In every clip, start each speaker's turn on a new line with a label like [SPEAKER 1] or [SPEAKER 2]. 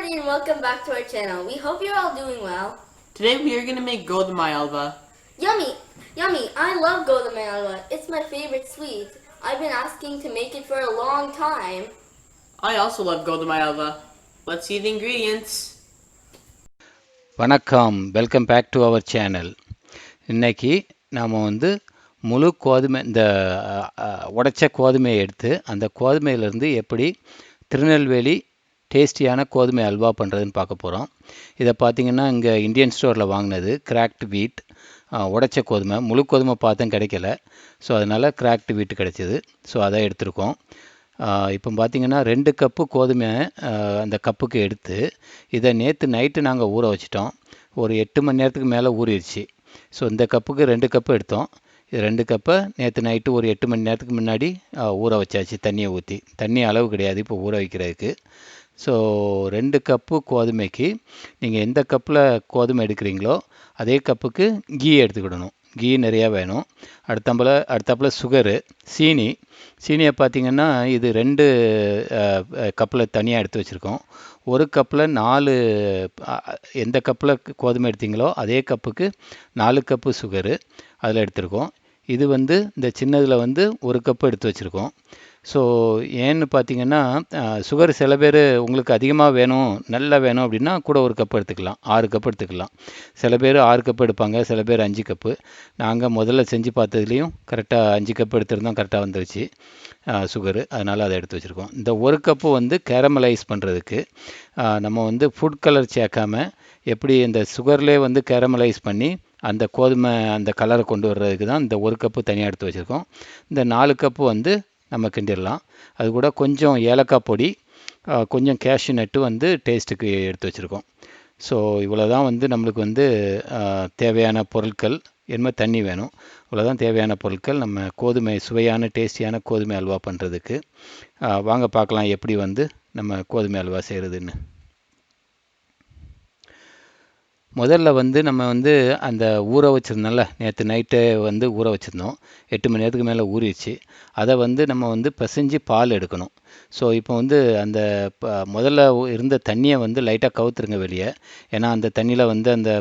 [SPEAKER 1] everybody and welcome back to our channel. We hope you're all doing well.
[SPEAKER 2] Today we are going to make Godhumai Halwa.
[SPEAKER 1] Yummy! Yummy! I love Godhumai Halwa. It's my favorite sweet. I've been asking to make it for a long time.
[SPEAKER 2] I also love Godhumai Halwa. Let's see the ingredients.
[SPEAKER 3] வணக்கம், welcome back to our channel. இன்றைக்கி நாம் முழு கோதுமை இந்த உடைச்ச கோதுமையை எடுத்து அந்த கோதுமையிலேருந்து எப்படி திருநெல்வேலி டேஸ்டியான கோதுமை அல்வா பண்ணுறதுன்னு பார்க்க போகிறோம். இதை பார்த்திங்கன்னா இங்கே இந்தியன் ஸ்டோரில் வாங்கினது கிராக்டு வீட், உடைச்ச கோதுமை. முழு கோதுமை பார்த்தேன் கிடைக்கல, ஸோ அதனால் கிராக்டு வீட்டு கிடச்சிது. ஸோ அதை எடுத்திருக்கோம். இப்போ பார்த்திங்கன்னா 2 கப்பு கோதுமை அந்த கப்புக்கு எடுத்து இதை நேற்று நைட்டு நாங்கள் ஊற வச்சிட்டோம். ஒரு 8 மணி நேரத்துக்கு மேலே ஊறிடுச்சு. ஸோ இந்த கப்புக்கு 2 கப்பு எடுத்தோம். இது 2 கப்பை நேற்று நைட்டு ஒரு 8 மணி நேரத்துக்கு முன்னாடி ஊற வச்சாச்சு. தண்ணியை ஊற்றி, தண்ணி அளவு கிடையாது இப்போ ஊற வைக்கிறதுக்கு. ஸோ 2 கப்பு கோதுமைக்கு நீங்கள் எந்த கப்பில் கோதுமை எடுக்கிறீங்களோ அதே கப்புக்கு கீ எடுத்துக்கிடணும். கீ நிறையா வேணும். அடுத்தாப்பில் சுகரு, சீனியை பார்த்திங்கன்னா இது 2 கப்பில் தனியாக எடுத்து வச்சுருக்கோம். ஒரு கப்பில் 4, எந்த கப்பில் கோதுமை எடுத்தீங்களோ அதே கப்புக்கு 4 கப்பு சுகரு அதில் எடுத்திருக்கோம். இது இந்த சின்னதில் 1 கப்பு எடுத்து வச்சுருக்கோம். ஸோ ஏன்னு பார்த்தீங்கன்னா சுகர் சில பேர் உங்களுக்கு அதிகமாக வேணும், நல்லா வேணும் அப்படின்னா கூட 1 கப்பு எடுத்துக்கலாம், 6 கப்பு எடுத்துக்கலாம். சில பேர் 6 கப்பு எடுப்பாங்க, சில பேர் 5 கப்பு. நாங்கள் முதல்ல செஞ்சு பார்த்ததுலேயும் கரெக்டாக 5 கப்பு எடுத்துருந்தோம், கரெக்டாக வந்துருச்சு சுகரு. அதனால் அதை எடுத்து வச்சுருக்கோம். இந்த 1 கப்பு கேரமலைஸ் பண்ணுறதுக்கு நம்ம ஃபுட் கலர் சேர்க்காம எப்படி இந்த சுகர்லேயே கேரமலைஸ் பண்ணி அந்த கோதுமை அந்த கலரை கொண்டு வர்றதுக்கு தான் இந்த 1 கப்பு தனியாக எடுத்து வச்சுருக்கோம். இந்த 4 கப்பு நம்ம கிண்டிடலாம். அது கூட கொஞ்சம் ஏலக்காய் பொடி, கொஞ்சம் கேஷ்யூ நட்டு டேஸ்ட்டுக்கு எடுத்து வச்சுருக்கோம். ஸோ இவ்வளோ தான் நம்மளுக்கு தேவையான பொருட்கள். என்ன தண்ணி வேணும், இவ்வளோதான் தேவையான பொருட்கள் நம்ம கோதுமை சுவையான டேஸ்டியான கோதுமை அல்வா பண்ணுறதுக்கு. வாங்க பார்க்கலாம் எப்படி நம்ம கோதுமை அல்வா செய்கிறதுன்னு. முதல்ல நம்ம அந்த ஊற வச்சுருந்தோம்ல, நேற்று நைட்டே ஊற வச்சுருந்தோம். 8 மணி நேரத்துக்கு மேலே ஊறிடுச்சு. அதை நம்ம பிசைஞ்சு பால் எடுக்கணும். ஸோ இப்போ அந்த முதல்ல இருந்த தண்ணியை லைட்டாக கவுத்துருங்க வெளியே. ஏன்னா அந்த தண்ணியில் அந்த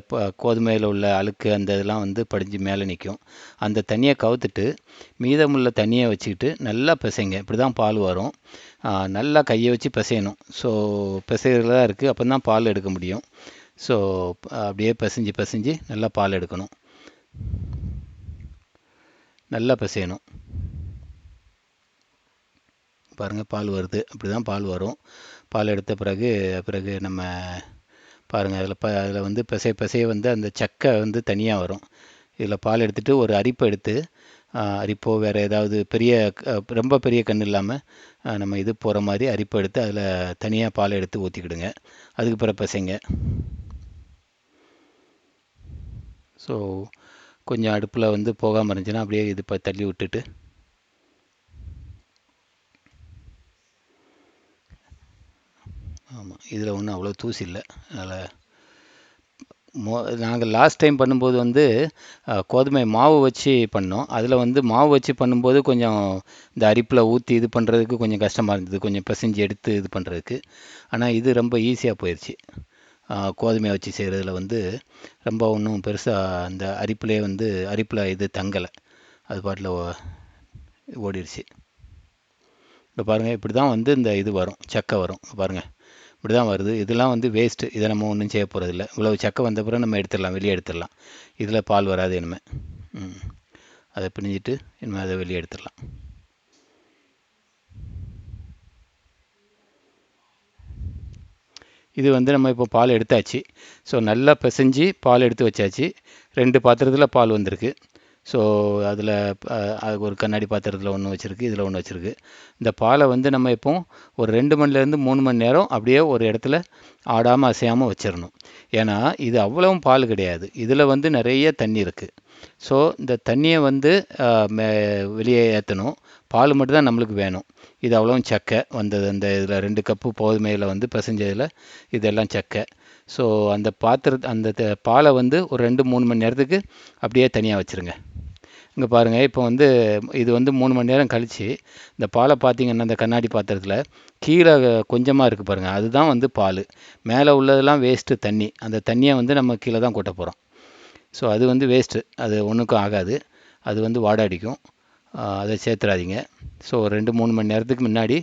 [SPEAKER 3] கோதுமையில் உள்ள அழுக்கு அந்த இதெல்லாம் படிஞ்சு மேலே நிற்கும். அந்த தண்ணியை கவுத்துட்டு மீதமுள்ள தண்ணியை வச்சுக்கிட்டு நல்லா பிசைங்க. இப்படி தான் பால் வரும். நல்லா கையை வச்சு பிசையணும். ஸோ பிசைகிறதா இருக்குது, அப்போ தான் பால் எடுக்க முடியும். ஸோ அப்படியே பிசைஞ்சு நல்லா பால் எடுக்கணும், நல்லா பிசையணும். பாருங்கள் பால் வருது, அப்படி தான் பால் வரும். பால் எடுத்த பிறகு நம்ம பாருங்கள் அதில் பிசைய அந்த சக்கை தனியாக வரும். இதில் பால் எடுத்துகிட்டு ஒரு அரிப்பை எடுத்து, அரிப்போ வேறு ஏதாவது ரொம்ப பெரிய கன்று இல்லாமல் நம்ம இது போகிற மாதிரி அரிப்பை எடுத்து அதில் தனியாக பால் எடுத்து ஊற்றிக்கிடுங்க. அதுக்கு பிறகு பிசைங்க. ஸோ கொஞ்சம் அடுப்பில் போகாமல் இருந்துச்சுன்னா அப்படியே இது தள்ளி விட்டுட்டு ஆமாம், இதில் ஒன்றும் அவ்வளோ தூசி இல்லை. அதனால் நாங்கள் லாஸ்ட் டைம் பண்ணும்போது கோதுமை மாவு வச்சு பண்ணோம். அதில் மாவு வச்சு பண்ணும்போது கொஞ்சம் இந்த அரிப்பில் ஊற்றி இது பண்ணுறதுக்கு கொஞ்சம் கஷ்டமாக இருந்தது, கொஞ்சம் பிசைஞ்சு எடுத்து இது பண்ணுறதுக்கு. ஆனால் இது ரொம்ப ஈஸியாக போயிடுச்சு. கோதுமையை வச்சு செய்கிறதுல ரொம்ப ஒன்றும் பெருசாக அந்த அரிப்பில் இது தங்கலை, அது பாட்டில் ஓடிடுச்சு. இப்போ பாருங்கள் இப்படி தான் இந்த இது வரும், சக்கை வரும். பாருங்கள் இப்படி தான் வருது. இதெல்லாம் வேஸ்ட்டு, இதை நம்ம ஒன்றும் செய்ய போகிறதில்ல. இவ்வளவு சக்கை வந்த பிறகு நம்ம எடுத்துடலாம், வெளியே எடுத்துடலாம். இதில் பால் வராது இனிமேல். அதை பிழிஞ்சிட்டு இனிமேல் அதை வெளியே எடுத்துடலாம். இது நம்ம இப்போ பால் எடுத்தாச்சு. ஸோ நல்லா பிசைஞ்சு பால் எடுத்து வச்சாச்சு. 2 பாத்திரத்தில் பால் வந்திருக்கு. ஸோ அதில் ஒரு கண்ணாடி பாத்திரத்தில் ஒன்று வச்சுருக்கு, இதில் ஒன்று வச்சுருக்கு. இந்த பாலை நம்ம இப்போ ஒரு 2 மணிலேருந்து 3 மணி நேரம் அப்படியே ஒரு இடத்துல ஆடாமல் அசையாமல் வச்சிடணும். ஏன்னா இது அவ்வளவும் பால் கிடையாது, இதில் நிறைய தண்ணி இருக்குது. ஸோ இந்த தண்ணியை வெளியே ஏற்றணும். பால் மட்டும்தான் நம்மளுக்கு வேணும். இது அவ்வளவும் சக்கை வந்தது. அந்த இதில் 2 கப்பு கோதுமையில் பிசைஞ்சதில் இதெல்லாம் சக்கை. ஸோ அந்த பாலை ஒரு 2-3 மணி நேரத்துக்கு அப்படியே தனியாக வச்சுருங்க. இங்கே பாருங்கள், இப்போ வந்து இது வந்து 3 மணி நேரம் கழித்து இந்த பாலை பார்த்தீங்கன்னா இந்த கண்ணாடி பாத்திரத்தில் கீழே கொஞ்சமாக இருக்குது பாருங்கள், அதுதான் வந்து பால். மேலே உள்ளதெல்லாம் வேஸ்ட்டு தண்ணி. அந்த தண்ணியை வந்து நம்ம கீழே தான் கொட்ட போகிறோம். ஸோ அது வந்து வேஸ்ட்டு, அது ஒன்றுக்கும் ஆகாது, அது வந்து வாடை அடிக்கும். அதை சேர்த்துறாதீங்க. ஸோ 2-3 மணி நேரத்துக்கு முன்னாடி,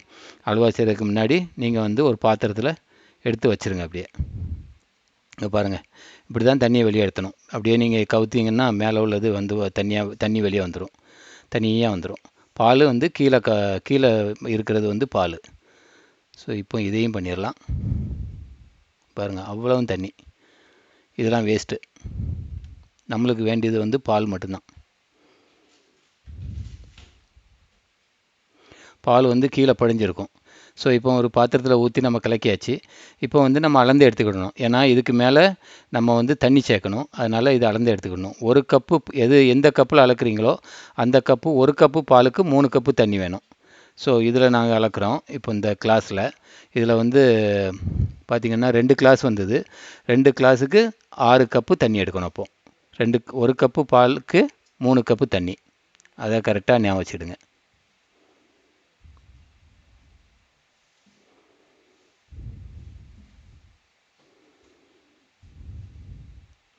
[SPEAKER 3] அல்வா செய்கிறதுக்கு முன்னாடி நீங்கள் வந்து ஒரு பாத்திரத்தில் எடுத்து வச்சுருங்க. அப்படியே இங்கே பாருங்கள், இப்படி தான் தண்ணியை வெளியே எடுத்தணும். அப்படியே நீங்கள் கவுத்தீங்கன்னா மேலே உள்ளது வந்து தண்ணி வெளியே வந்துடும், தனியாக வந்துடும். பால் வந்து கீழே இருக்கிறது வந்து பால். ஸோ இப்போ இதையும் பண்ணிடலாம். பாருங்கள், அவ்வளவும் தண்ணி, இதெல்லாம் வேஸ்ட்டு. நம்மளுக்கு வேண்டியது வந்து பால் மட்டும்தான். பால் வந்து கீழே படிஞ்சிருக்கும். ஸோ இப்போ ஒரு பாத்திரத்தில் ஊற்றி நம்ம கலக்கியாச்சு. இப்போ வந்து நம்ம அளந்து எடுத்துக்கிடணும். ஏன்னா இதுக்கு மேலே நம்ம வந்து தண்ணி சேர்க்கணும். அதனால் இதை அளந்து எடுத்துக்கிடணும். ஒரு கப்பு, எந்த கப்பில் அளக்குறீங்களோ அந்த கப்பு, ஒரு கப்பு பாலுக்கு 3 கப்பு தண்ணி வேணும். ஸோ இதில் நாங்கள் அளக்குறோம். இப்போ இந்த கிளாஸில் இதில் வந்து பார்த்திங்கன்னா 2 கிளாஸ் வந்தது. 2 கிளாஸுக்கு 6 கப்பு தண்ணி எடுக்கணும். அப்போது ஒரு கப்பு பாலுக்கு 3 கப்பு தண்ணி. அதை கரெக்டாக ஞாபகம் வச்சுடுங்க.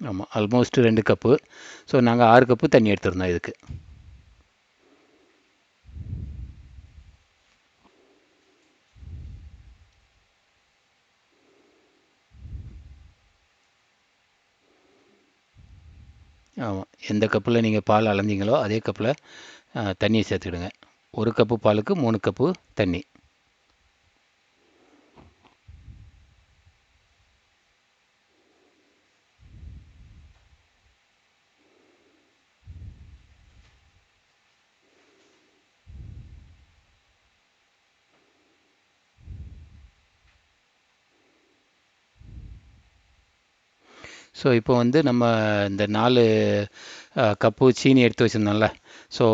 [SPEAKER 3] ஆமாம், ஆல்மோஸ்ட் 2 கப்பு. ஸோ நாங்கள் 6 கப்பு தண்ணி எடுத்துருந்தோம் இதுக்கு. ஆமாம், எந்த கப்பில் நீங்கள் பால் அளந்தீங்களோ அதே கப்பில் தண்ணியை சேர்த்துக்கிடுங்க. ஒரு கப்பு பாலுக்கு 3 கப்பு தண்ணி. ஸோ இப்போ வந்து நம்ம இந்த 4 கப்பு சீனி எடுத்து வச்சுருந்தோம்ல. ஸோ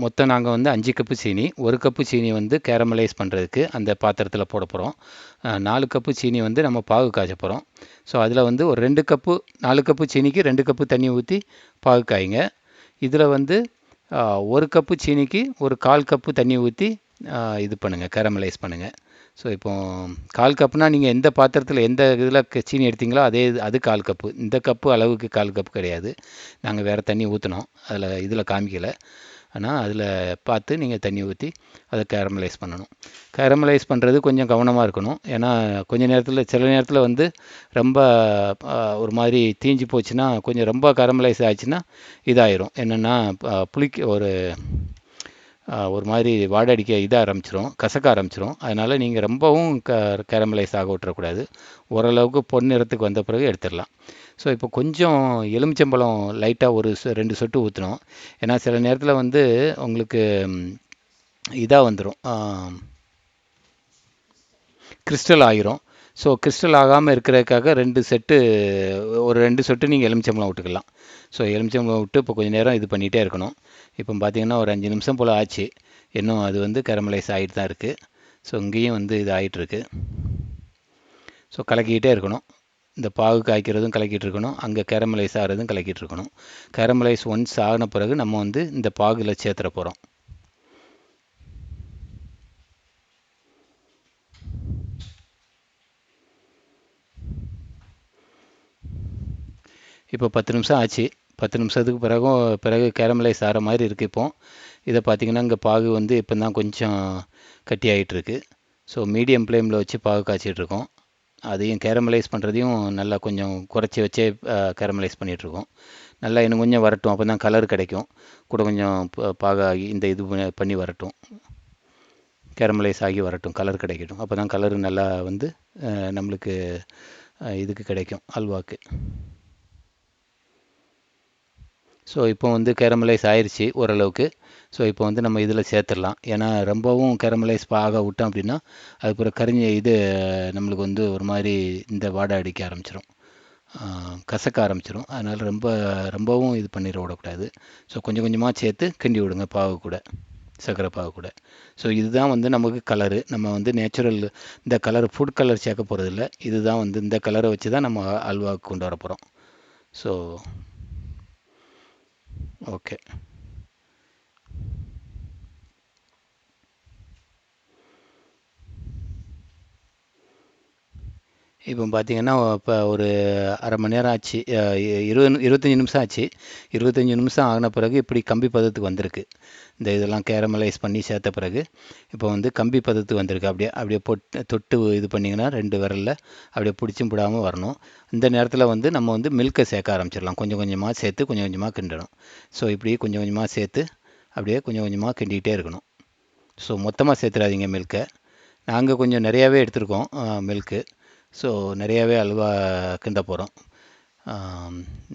[SPEAKER 3] மொத்தம் நாங்கள் வந்து 5 கப்பு சீனி, ஒரு கப்பு சீனி வந்து கேரமலைஸ் பண்ணுறதுக்கு அந்த பாத்திரத்தில் போட போகிறோம். 4 கப்பு சீனி வந்து நம்ம பாகு காய்ச்ச போகிறோம். ஸோ அதில் வந்து ஒரு 2 கப்பு, 4 கப்பு சீனிக்கு 2 கப்பு தண்ணி ஊற்றி பாகு காய்ங்க. இதில் வந்து 1 கப்பு சீனிக்கு ஒரு 1/4 கப்பு தண்ணி ஊற்றி இது பண்ணுங்கள், கேரமலைஸ் பண்ணுங்கள். ஸோ இப்போ 1/4 கப்புனால் நீங்கள் எந்த பாத்திரத்தில் எந்த இதில் சீனி எடுத்தீங்களோ அது 1/4 கப்பு. இந்த கப்பு அளவுக்கு 1/4 கப்பு கிடையாது. நாங்கள் வேறு தண்ணி ஊற்றினோம், இதில் காமிக்கலை. ஆனால் அதில் பார்த்து நீங்கள் தண்ணி ஊற்றி அதை கேரமலைஸ் பண்ணணும். கேரமலைஸ் பண்ணுறது கொஞ்சம் கவனமாக இருக்கணும். ஏன்னா சில நேரத்தில் வந்து ரொம்ப ஒரு மாதிரி தீஞ்சு போச்சுன்னா, கொஞ்சம் ரொம்ப கேரமலைஸ் ஆச்சுன்னா இதாயிரும். என்னென்னா ஒரு மாதிரி வாடை அடிக்க ஆரம்பிச்சிரும், கசக்க ஆரம்பிச்சிரும். அதனால் நீங்கள் ரொம்பவும் கேரமலைஸ் ஆக விட்டுறக்கூடாது. ஓரளவுக்கு பொன்னிறத்துக்கு வந்த பிறகு எடுத்துடலாம். ஸோ இப்போ கொஞ்சம் எலுமிச்சம்பழம் லைட்டாக 2 சொட்டு ஊற்றணும். ஏன்னா சில நேரத்தில் வந்து உங்களுக்கு இதாக வந்துடும், கிறிஸ்டல் ஆகிரும். ஸோ கிறிஸ்டல் ஆகாமல் இருக்கிறதுக்காக 2 சொட்டு நீங்கள் எலுமிச்சம்பழம் விட்டுக்கலாம். ஸோ எலுமிச்சம்பழம் விட்டு இப்போ கொஞ்சம் நேரம் இது பண்ணிகிட்டே இருக்கணும். இப்போ பார்த்தீங்கன்னா ஒரு 5 நிமிஷம் போல் ஆச்சு. இன்னும் அது வந்து கேரமலைஸ் ஆகிட்டு தான் இருக்குது. ஸோ இங்கேயும் வந்து இது ஆகிட்டுருக்கு. ஸோ கலக்கிக்கிட்டே இருக்கணும். இந்த பாகு காய்க்கிறதும் கலக்கிட்டு இருக்கணும், அங்கே கேரமலைஸ் ஆகிறதும் கலக்கிட்டு இருக்கணும். கேரமலைஸ் ஒன்ஸ் ஆகின பிறகு நம்ம வந்து இந்த பாகில் சேர்த்துற போகிறோம். இப்போ 10 நிமிஷம் ஆச்சு. 10 நிமிஷத்துக்கு பிறகு கேரமலைஸ் ஆகிற மாதிரி இருக்குது. இப்போ இதை பார்த்திங்கன்னா இங்கே பாகு வந்து இப்போ தான் கொஞ்சம் கட்டி ஆகிட்டுருக்கு. ஸோ மீடியம் ஃப்ளேமில் வச்சு பாகு காய்ச்சிட்ருக்கோம். அதையும் கேரமலைஸ் பண்ணுறதையும் நல்லா கொஞ்சம் குறைச்சி வச்சே கேரமலைஸ் பண்ணிகிட்ருக்கோம். நல்லா இன்னும் கொஞ்சம் வரட்டும், அப்போ தான் கலர் கிடைக்கும். கூட கொஞ்சம் பாகாகி இந்த இது பண்ணி வரட்டும், கேரமலைஸ் ஆகி வரட்டும், கலர் கிடைக்கட்டும். அப்போ தான் கலர் நல்லா வந்து நம்மளுக்கு இதுக்கு கிடைக்கும், அல்வாக்கு. ஸோ இப்போ வந்து கேரமலைஸ் ஆயிடுச்சு ஓரளவுக்கு. ஸோ இப்போ வந்து நம்ம இதில் சேர்த்துடலாம். ஏன்னா ரொம்பவும் கேரமலைஸ் ஆக விட்டோம் அப்படின்னா அதுக்கப்புறம் நம்மளுக்கு வந்து ஒரு மாதிரி இந்த வாடை அடிக்க ஆரம்பிச்சிடும், கசக்க ஆரம்பிச்சிடும். அதனால் ரொம்பவும் இது பண்ணிட விடக்கூடாது. ஸோ கொஞ்சம் கொஞ்சமாக சேர்த்து கிண்டி விடுங்க பாகு கூட, சர்க்கரை பாகு கூட. ஸோ இதுதான் வந்து நமக்கு கலரு. நம்ம வந்து நேச்சுரல் இந்த கலர், ஃபுட் கலர் சேர்க்க போகிறதில்ல. இதுதான் வந்து இந்த கலரை வச்சு தான் நம்ம அல்வாவுக்கு கொண்டு வர போகிறோம். So okay. இப்போ பார்த்தீங்கன்னா இப்போ ஒரு அரை மணி நேரம் ஆச்சு, 25 நிமிஷம் ஆச்சு. 25 நிமிஷம் ஆகின பிறகு இப்படி கம்பி பதத்துக்கு வந்திருக்கு. இந்த இதெல்லாம் கேரமலைஸ் பண்ணி சேர்த்த பிறகு இப்போ வந்து கம்பி பதத்துக்கு வந்திருக்கு. அப்படியே அப்படியே தொட்டு இது பண்ணிங்கன்னா 2 விரலில் அப்படியே பிடிச்சும் விடாமல் வரணும். இந்த நேரத்தில் வந்து நம்ம வந்து மில்கை சேர்க்க ஆரம்பிச்சிடலாம். கொஞ்சம் கொஞ்சமாக சேர்த்து கொஞ்சம் கொஞ்சமாக கிண்டணும். ஸோ இப்படி கொஞ்சம் கொஞ்சமாக சேர்த்து அப்படியே கொஞ்சம் கொஞ்சமாக கிண்டிக்கிட்டே இருக்கணும். ஸோ மொத்தமாக சேர்த்துடாதீங்க மில்கை. நாங்கள் கொஞ்சம் நிறையாவே எடுத்திருக்கோம் மில்க்கு. ஸோ நிறையாவே அல்வா கிண்ட போகிறோம்.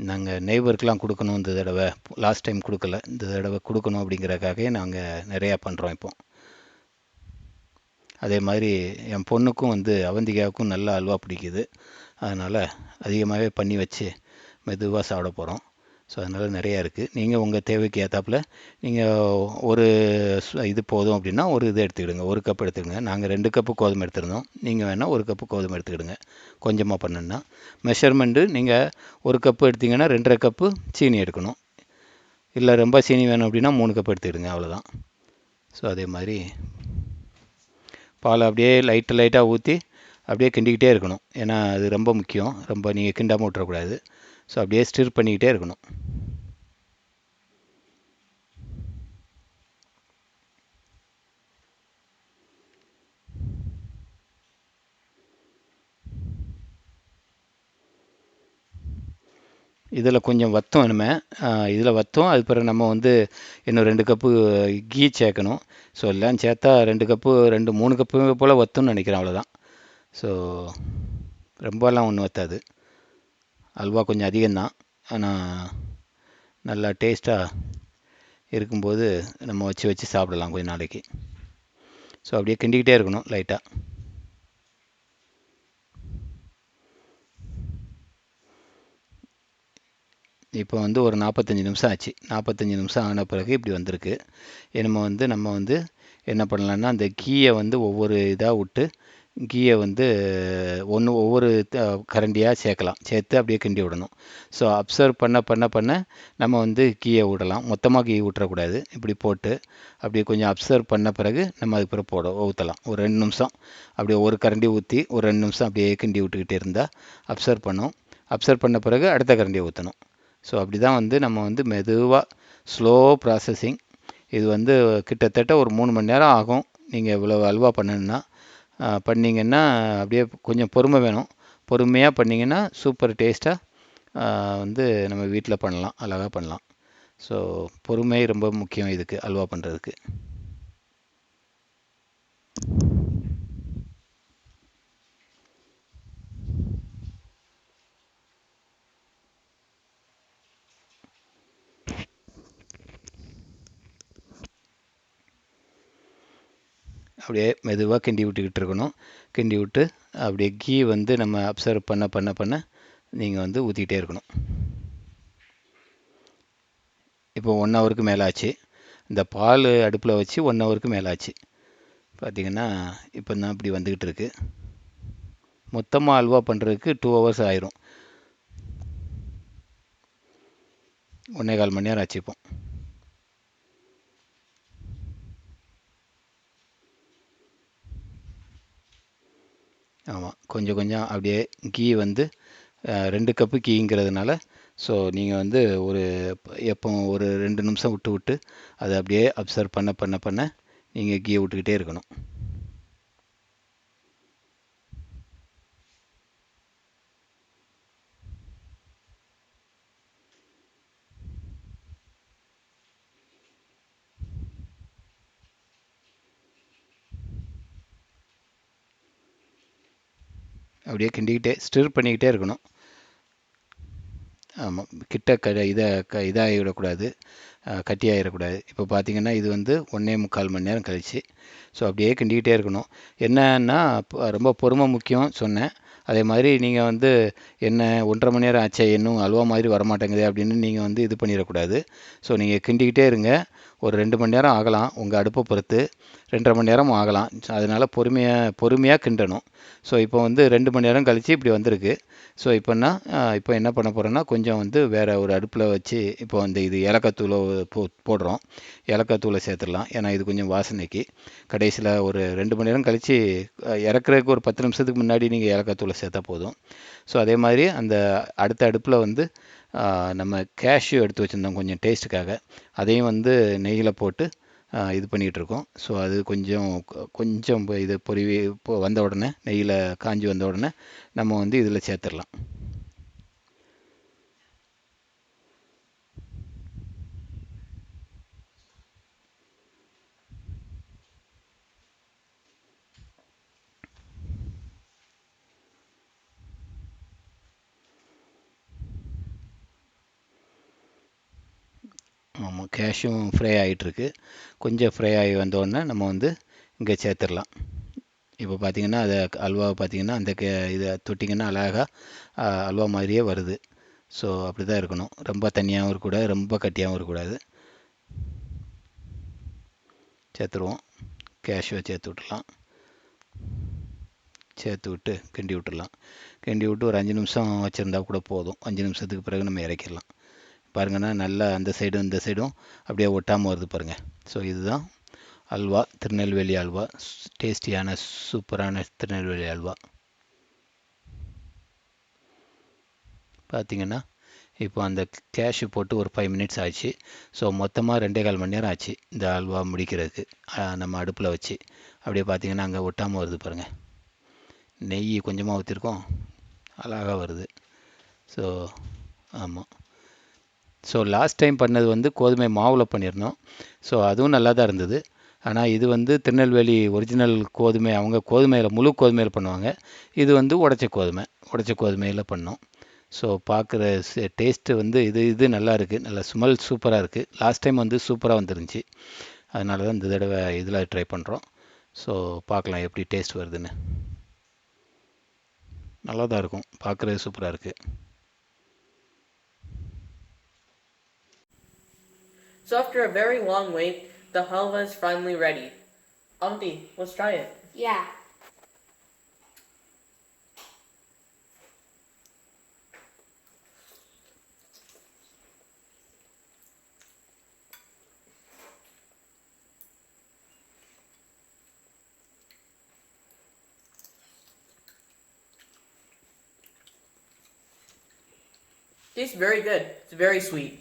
[SPEAKER 3] நாங்கள் நெய்பருக்கெலாம் கொடுக்கணும் இந்த தடவை. லாஸ்ட் டைம் கொடுக்கல, இந்த தடவை கொடுக்கணும் அப்படிங்கிறக்காகவே நாங்கள் நிறையா பண்ணுறோம் இப்போ. அதே மாதிரி என் பொண்ணுக்கும் வந்து அவந்திகாவுக்கும் நல்ல அல்வா பிடிக்குது. அதனால் அதிகமாகவே பண்ணி வச்சு மெதுவாக சாப்பிட போகிறோம். ஸோ அதனால் நிறையா இருக்குது. நீங்கள் உங்கள் தேவைக்கு ஏற்றாப்புல நீங்கள் ஒரு இது போதும் அப்படின்னா ஒரு இது எடுத்துக்கிடுங்க, 1 கப் எடுத்துக்கிடுங்க. நாங்கள் 2 கப்பு கோதுமை எடுத்துருந்தோம். நீங்கள் வேணால் 1 கப்பு கோதுமை எடுத்துக்கிடுங்க. கொஞ்சமாக பண்ணணுன்னா மெஷர்மெண்ட்டு நீங்கள் 1 கப்பு எடுத்திங்கன்னா 2.5 கப்பு சீனி எடுக்கணும். இல்லை ரொம்ப சீனி வேணும் அப்படின்னா 3 கப் எடுத்துக்கிடுங்க, அவ்வளோதான். ஸோ அதே மாதிரி பால் அப்படியே லைட்டாக ஊற்றி அப்படியே கிண்டிக்கிட்டே இருக்கணும். ஏன்னா அது ரொம்ப முக்கியம். ரொம்ப நீங்கள் கிண்டாமல் விட்டுறக்கூடாது. ஸோ அப்படியே ஸ்டிர் பண்ணிக்கிட்டே இருக்கணும். இதில் கொஞ்சம் வத்தம் வேணுமே. இதில் வத்தம், அது பிறகு நம்ம வந்து இன்னும் 2 கப்பு கீ சேர்க்கணும். ஸோ எல்லாம் சேர்த்தா 2 கப்பு 3 கப்பு போல் வத்தம்னு நினைக்கிறேன், அவ்வளோதான். ஸோ ரொம்பலாம் ஒன்றும் வத்தாது. அல்வா கொஞ்சம் அதிகம்தான், ஆனால் நல்லா டேஸ்ட்டாக இருக்கும்போது நம்ம வச்சு வச்சு சாப்பிடலாம் கொஞ்ச நாளைக்கு. ஸோ அப்படியே கிண்டிக்கிட்டே இருக்கணும் லைட்டாக. இப்போ வந்து ஒரு 45 நிமிஷம் ஆச்சு. 45 நிமிஷம் ஆன பிறகு இப்படி வந்திருக்கு. நம்ம வந்து என்ன பண்ணலான்னா, அந்த கீயை வந்து ஒவ்வொரு இதாக விட்டு கீயை வந்து ஒவ்வொரு கரண்டியாக சேர்க்கலாம். சேர்த்து அப்படியே கிண்டி விடணும். ஸோ அப்சர்வ் பண்ண பண்ண பண்ண நம்ம வந்து கீயை விடலாம். மொத்தமாக கீ விட்டுறக்கூடாது. இப்படி போட்டு அப்படியே கொஞ்சம் அப்சர்வ் பண்ண பிறகு நம்ம அதுக்கு பிறகு ஊற்றலாம். ஒரு 2 நிமிஷம் அப்படியே ஒரு கரண்டி ஊற்றி ஒரு 2 நிமிஷம் அப்படியே கிண்டி விட்டுக்கிட்டே இருந்தால் அப்சர்வ் பண்ணும். அப்சர்வ் பண்ண பிறகு அடுத்த கரண்டியை ஊற்றணும். ஸோ அப்படி தான் வந்து நம்ம வந்து மெதுவாக ஸ்லோ ப்ராசஸிங். இது வந்து கிட்டத்தட்ட ஒரு 3 மணி நேரம் ஆகும். நீங்கள் இவ்வளோ அல்வா பண்ணணுன்னா பண்ணிங்கன்னா அப்படியே கொஞ்சம் பொறுமை வேணும். பொறுமையாக பண்ணிங்கன்னா சூப்பர் டேஸ்ட்டாக வந்து நம்ம வீட்டில் பண்ணலாம், அழகாக பண்ணலாம். ஸோ பொறுமை ரொம்ப முக்கியம் இதுக்கு, அல்வா பண்ணுறதுக்கு. அப்படியே மெதுவாக கிண்டி விட்டுக்கிட்டு இருக்கணும். கிண்டி விட்டு அப்படியே கீ வந்து நம்ம அப்சர்வ் பண்ண பண்ண பண்ண நீங்கள் வந்து ஊற்றிக்கிட்டே இருக்கணும். இப்போ 1 ஹவருக்கு மேலே ஆச்சு. இந்த பால் அடுப்பில் வச்சு 1 ஹவருக்கு மேலே ஆச்சு. பார்த்திங்கன்னா இப்போ தான் இப்படி வந்துக்கிட்டு இருக்கு. மொத்தமாக அல்வா பண்ணுறதுக்கு 2 ஹவர்ஸ் ஆயிரும். 1.25 மணி நேரம் ஆச்சு இப்போ. ஆமாம், கொஞ்சம் கொஞ்சம் அப்படியே கீ வந்து 2 கப்பு கீங்கிறதுனால, ஸோ நீங்கள் வந்து எப்போ ஒரு 2 நிமிஷம் விட்டு விட்டு அதை அப்படியே அப்சர்வ் பண்ண பண்ண பண்ண நீங்கள் கீயை விட்டுக்கிட்டே இருக்கணும். அப்படியே கிண்டிக்கிட்டே ஸ்டிர் பண்ணிக்கிட்டே இருக்கணும். ஆமாம், கிட்ட இதாகிவிடக்கூடாது, கட்டியாகிடக்கூடாது. இப்போ பார்த்தீங்கன்னா இது வந்து 1.25 மணி நேரம் கழிச்சு. ஸோ அப்படியே கிண்டிக்கிட்டே இருக்கணும். என்னன்னா ரொம்ப பொறுமை முக்கியம் சொன்னேன். அதே மாதிரி நீங்கள் வந்து என்ன 1.5 மணி நேரம் ஆச்சே, இன்னும் அல்வா மாதிரி வரமாட்டேங்குது அப்படின்னு நீங்கள் வந்து இது பண்ணிடக்கூடாது. ஸோ நீங்கள் கிண்டிக்கிட்டே இருங்க. ஒரு 2 மணி நேரம் ஆகலாம், உங்கள் அடுப்பை பொறுத்து 2.5 மணி நேரம் ஆகலாம். அதனால் பொறுமையாக கிண்டணும். ஸோ இப்போ வந்து 2 மணி நேரம் கழித்து இப்படி வந்திருக்கு. ஸோ இப்போ என்ன பண்ண போகிறேன்னா, கொஞ்சம் வந்து வேறு ஒரு அடுப்பில் வச்சு இப்போ வந்து இது ஏலக்காய் தூளோ போடுறோம். ஏலக்காய் தூளை சேர்த்துடலாம், ஏன்னா இது கொஞ்சம் வாசனைக்கு. கடைசியில் ஒரு 2 மணி நேரம் கழித்து இறக்குறதுக்கு ஒரு 10 நிமிஷத்துக்கு முன்னாடி நீங்கள் ஏலக்காய் தூளை சேர்த்தா போதும். ஸோ அதே மாதிரி அந்த அடுத்த அடுப்பில் வந்து நம்ம கேஷ்யூ எடுத்து வச்சுருந்தோம் கொஞ்சம் டேஸ்ட்டுக்காக, அதையும் வந்து நெய்யில் போட்டு இது பண்ணிகிட்ருக்கோம். ஸோ அது கொஞ்சம் இது வந்த உடனே, நெய்யில் காஞ்சி வந்த உடனே நம்ம வந்து இதில் சேர்த்துடலாம். ஆமாம், கேஷ்யூம் ஃப்ரை ஆகிட்டுருக்கு. கொஞ்சம் ஃப்ரை ஆகி வந்தோடனே நம்ம வந்து இங்கே சேர்த்துடலாம். இப்போ பார்த்தீங்கன்னா அதை அல்வாவை பார்த்தீங்கன்னா அந்த இதை தொட்டிங்கன்னா அழகாக அல்வா மாதிரியே வருது. ஸோ அப்படி தான் இருக்கணும். ரொம்ப தண்ணியாகவும் இருக்கக்கூடாது, ரொம்ப கட்டியாகவும் இருக்கக்கூடாது. சேர்த்துருவோம். கேஷ்யூவை சேர்த்து விட்டுலாம். சேர்த்து விட்டு கிண்டி விட்டுடலாம். கிண்டி விட்டு ஒரு 5 நிமிஷம் வச்சுருந்தா கூட போதும். 5 நிமிஷத்துக்கு பிறகு நம்ம இறக்கிடலாம். பாருங்கன்னா நல்லா அந்த சைடும் இந்த சைடும் அப்படியே ஒட்டாமல் வருது பாருங்கள். ஸோ இதுதான் அல்வா, திருநெல்வேலி அல்வா. டேஸ்டியான சூப்பரான திருநெல்வேலி அல்வா. பார்த்திங்கன்னா இப்போ அந்த கேஷ்யூ போட்டு ஒரு 5 மினிட்ஸ் ஆச்சு. ஸோ மொத்தமாக 2.25 மணி நேரம் ஆச்சு இந்த அல்வா முடிக்கிறதுக்கு. நம்ம அடுப்பில் வச்சு அப்படியே பார்த்திங்கன்னா அங்கே ஒட்டாமல் வருது பாருங்கள். நெய் கொஞ்சமாக ஊற்றிருக்கோம், அழகாக வருது. ஸோ ஆமாம். ஸோ லாஸ்ட் டைம் பண்ணது வந்து கோதுமை மாவில் பண்ணியிருந்தோம். ஸோ அதுவும் நல்லா தான் இருந்தது. ஆனால் இது வந்து திருநெல்வேலி ஒரிஜினல் கோதுமை, அவங்க கோதுமையில் முழு கோதுமையில் பண்ணுவாங்க. இது வந்து உடைச்ச கோதுமையில் பண்ணோம். ஸோ பார்க்குற டேஸ்ட்டு வந்து இது நல்லா இருக்குது. நல்லா ஸ்மெல் சூப்பராக இருக்குது. லாஸ்ட் டைம் வந்து சூப்பராக வந்துருந்துச்சு. அதனால தான் இந்த தடவை இதில் ட்ரை பண்ணுறோம். ஸோ பார்க்கலாம் எப்படி டேஸ்ட் வருதுன்னு. நல்லா தான் இருக்கும், பார்க்குறது சூப்பராக இருக்குது.
[SPEAKER 2] So after a very long wait, the halwa is finally ready. Auntie, let's try it.
[SPEAKER 1] Yeah.
[SPEAKER 2] Tastes very good. It's very sweet.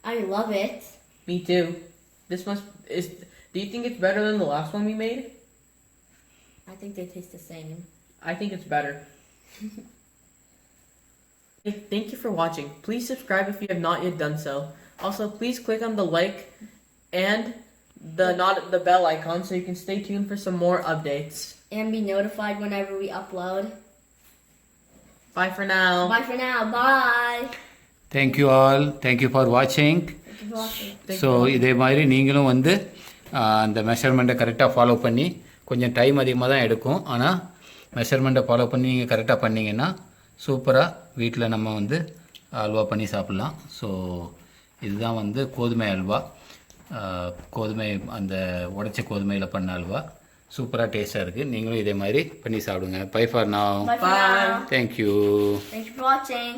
[SPEAKER 1] I love it.
[SPEAKER 2] Me too. Do you think it's better than the last one we made?
[SPEAKER 1] I think they taste the same.
[SPEAKER 2] I think it's better. Thank you for watching. Please subscribe if you have not yet done so. Also, please click on the like and the bell icon so you can stay tuned for some more updates.
[SPEAKER 1] And be notified whenever we upload.
[SPEAKER 2] Bye for now.
[SPEAKER 1] Bye for now. Bye.
[SPEAKER 3] Thank you all. Thank you for வாட்சிங். So இதே மாதிரி நீங்களும் வந்து அந்த மெஷர்மெண்ட்டை கரெக்டாக follow பண்ணி, கொஞ்சம் time அதிகமாக தான் எடுக்கும், ஆனால் மெஷர்மெண்ட்டை ஃபாலோ பண்ணி நீங்கள் கரெக்டாக பண்ணிங்கன்னா சூப்பராக வீட்டில் நம்ம வந்து அல்வா பண்ணி சாப்பிட்லாம். ஸோ இதுதான் வந்து கோதுமை அல்வா. கோதுமை அந்த உடைச்ச கோதுமையில் பண்ண அல்வா சூப்பராக டேஸ்ட்டாக இருக்குது. நீங்களும் இதே மாதிரி பண்ணி சாப்பிடுங்க. Bye for now.
[SPEAKER 1] Bye for now.
[SPEAKER 3] Thank you.
[SPEAKER 1] Thanks for watching.